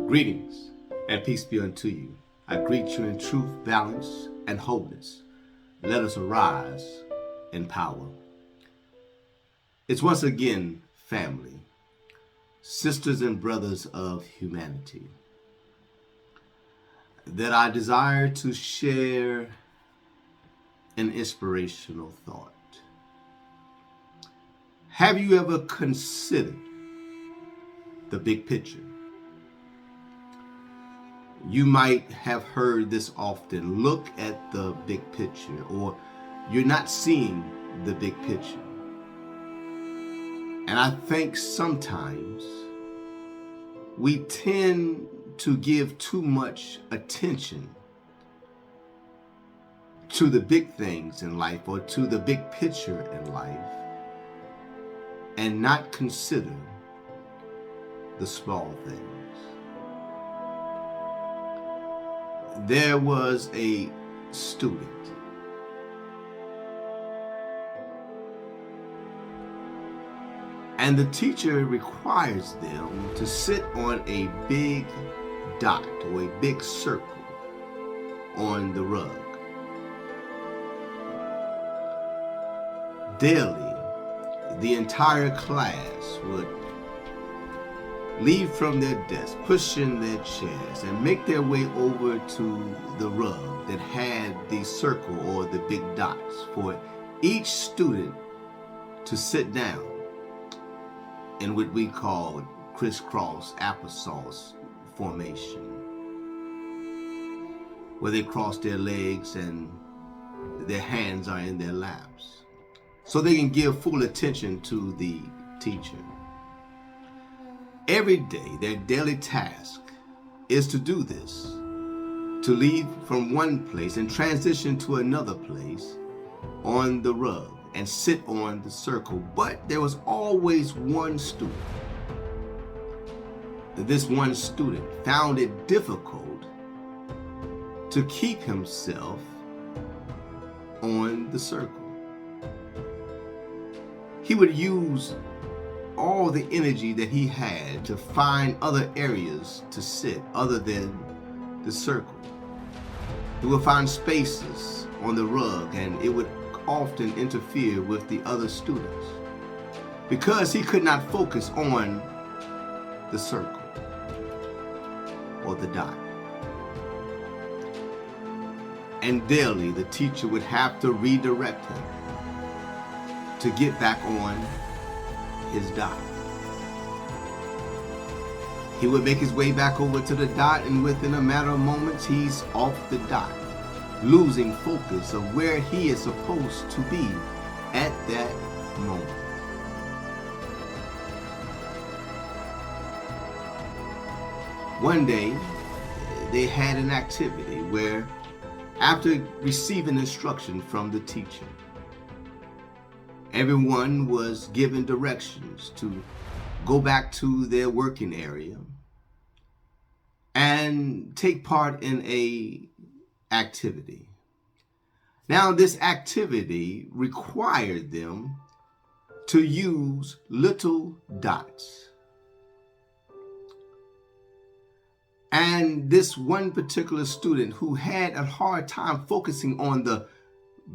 Greetings and peace be unto you. I greet you in truth, balance, and wholeness. Let us arise in power. It's once again family, sisters and brothers of humanity, that I desire to share an inspirational thought. Have you ever considered the big picture? You might have heard this often. Look at the big picture, or you're not seeing the big picture. And I think sometimes we tend to give too much attention to the big things in life or to the big picture in life and not consider the small things. There was a student and the teacher requires them to sit on a big dot or a big circle on the rug. Daily, the entire class would leave from their desk, push in their chairs, and make their way over to the rug that had the circle or the big dots for each student to sit down in what we call crisscross applesauce formation, where they cross their legs and their hands are in their laps, so they can give full attention to the teacher. Every day, their daily task is to do this, to leave from one place and transition to another place on the rug and sit on the circle. But there was always one student. This one student found it difficult to keep himself on the circle. He would use all the energy that he had to find other areas to sit other than the circle. He would find spaces on the rug, and it would often interfere with the other students because he could not focus on the circle or the dot. And daily, the teacher would have to redirect him to get back on his dot. He would make his way back over to the dot, and within a matter of moments, he's off the dot, losing focus of where he is supposed to be at that moment. One day, they had an activity where, after receiving instruction from the teacher, everyone was given directions to go back to their working area and take part in a activity. Now, this activity required them to use little dots. And this one particular student who had a hard time focusing on the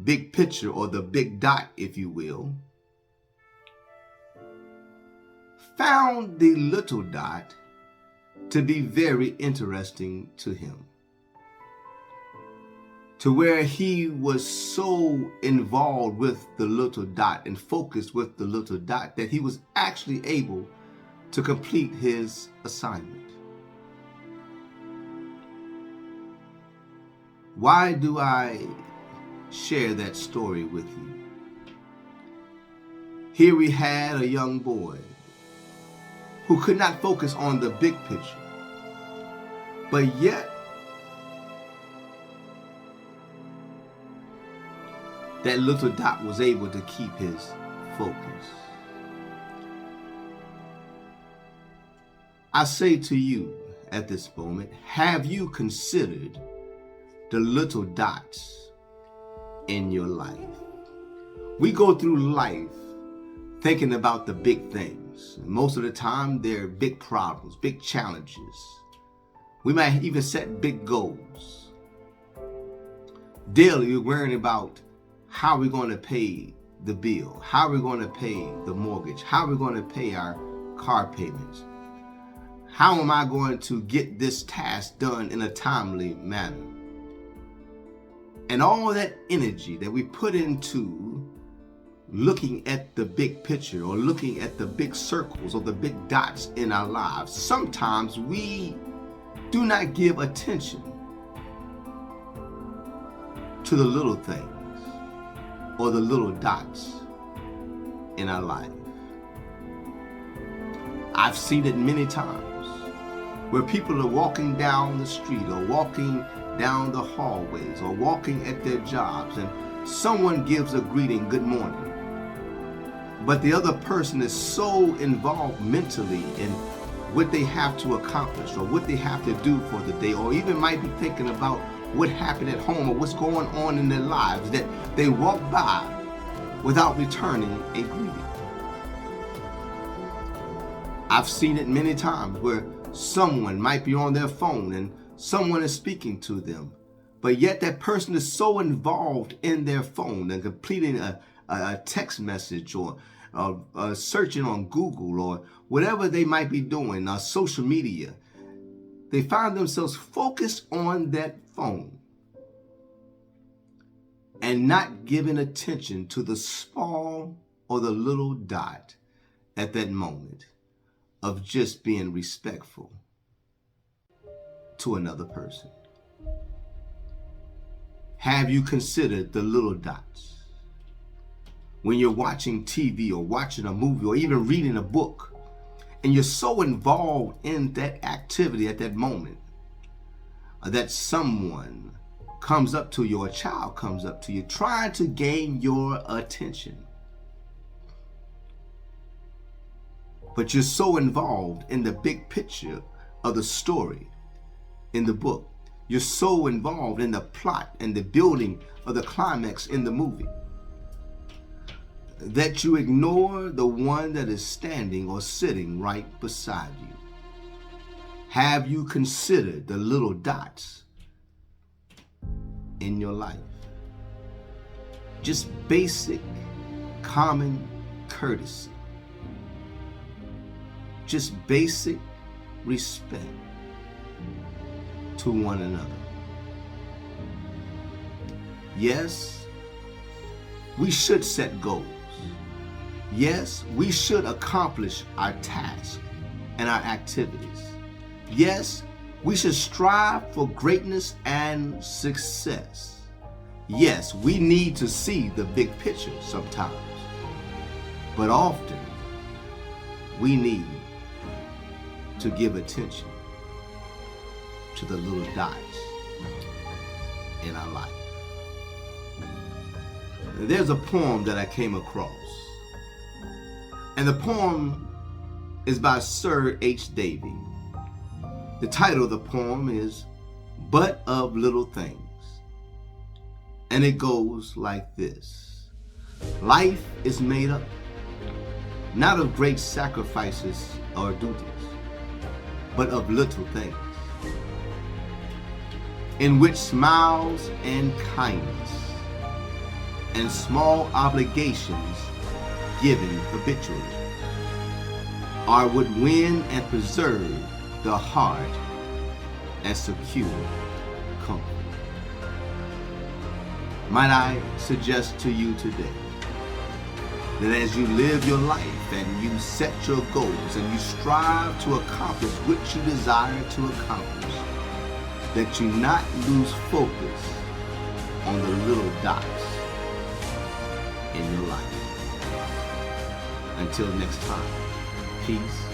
big picture or the big dot, if you will, found the little dot to be very interesting to him, to where he was so involved with the little dot and focused with the little dot that he was actually able to complete his assignment. Why do I share that story with you? Here we had a young boy who could not focus on the big picture, but yet that little dot was able to keep his focus. I say to you at this moment, have you considered the little dots in your life? We go through life thinking about the big things. Most of the time, they're big problems, big challenges. We might even set big goals. Daily, we're worrying about how we're going to pay the bill, how we're going to pay the mortgage, how we're going to pay our car payments. How am I going to get this task done in a timely manner? And all that energy that we put into looking at the big picture or looking at the big circles or the big dots in our lives, sometimes we do not give attention to the little things or the little dots in our life. I've seen it many times where people are walking down the street or walking down the hallways or walking at their jobs, and someone gives a greeting, good morning. But the other person is so involved mentally in what they have to accomplish or what they have to do for the day, or even might be thinking about what happened at home or what's going on in their lives, that they walk by without returning a greeting. I've seen it many times where someone might be on their phone and someone is speaking to them, but yet that person is so involved in their phone and completing a text message or searching on Google or whatever they might be doing, social media. They find themselves focused on that phone and not giving attention to the small or the little dot at that moment of just being respectful to another person. Have you considered the little dots? When you're watching TV or watching a movie or even reading a book, and you're so involved in that activity at that moment that someone comes up to you or a child comes up to you trying to gain your attention. But you're so involved in the big picture of the story in the book. You're so involved in the plot and the building of the climax in the movie that you ignore the one that is standing or sitting right beside you. Have you considered the little dots in your life? Just basic, common courtesy. Just basic respect to one another. Yes, we should set goals. Yes, we should accomplish our tasks and our activities. Yes, we should strive for greatness and success. Yes, we need to see the big picture sometimes, but often we need to give attention to the little dots in our life. There's a poem that I came across, and the poem is by Sir H. Davy. The title of the poem is But of Little Things, and it goes like this. Life is made up not of great sacrifices or duties, but of little things, in which smiles and kindness and small obligations given habitually are what win and preserve the heart and secure comfort. Might I suggest to you today that as you live your life and you set your goals and you strive to accomplish what you desire to accomplish, that you not lose focus on the little dots in your life. Until next time, peace